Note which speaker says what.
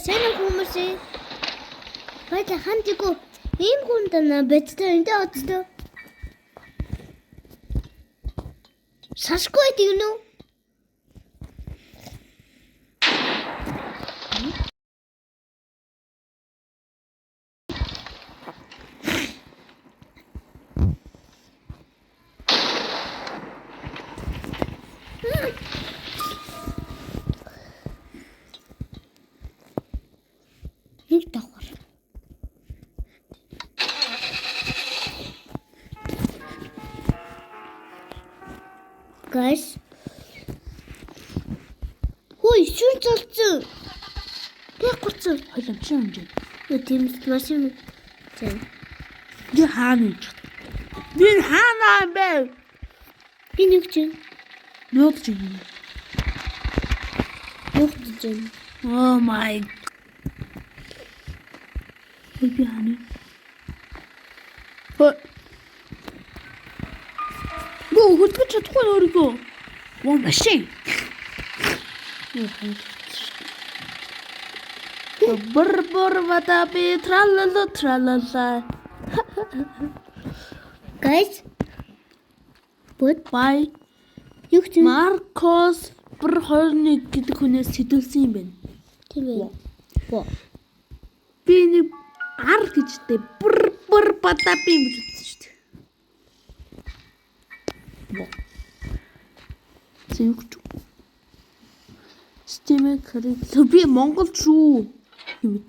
Speaker 1: Сайн хүмүүс баяа хандиго ийм хүнд на бэдтэй энэ оцтой. Сашгүй тийм үү? Нэг давхар. Guys. Хөөе, шүн цолцсон. Яг гоцсон.
Speaker 2: Холомшоо юм.
Speaker 1: Тийм машин. Зэн.
Speaker 2: Би хаана гэж. Би хаана бэ?
Speaker 1: Би нэг чинь.
Speaker 2: Нөөд чинь.
Speaker 1: Нүх чинь.
Speaker 2: Oh my. Би хаана? Бөө хөтлөж чадахгүй өөрийгөө. Оо машин. Бор вата би тралала.
Speaker 1: Guys.
Speaker 2: Bye.
Speaker 1: Юу ч
Speaker 2: Маркос бүр 21 гэдэг хүнээс сэтүүлсэн юм байна.
Speaker 1: тийм ээ. Бо.
Speaker 2: Би нэг ар гэжтэй бүр бадапи юм гэж үзсэн шүү дээ. Зэвч. Стимэг хэрэг би Монгол шүү. Юу?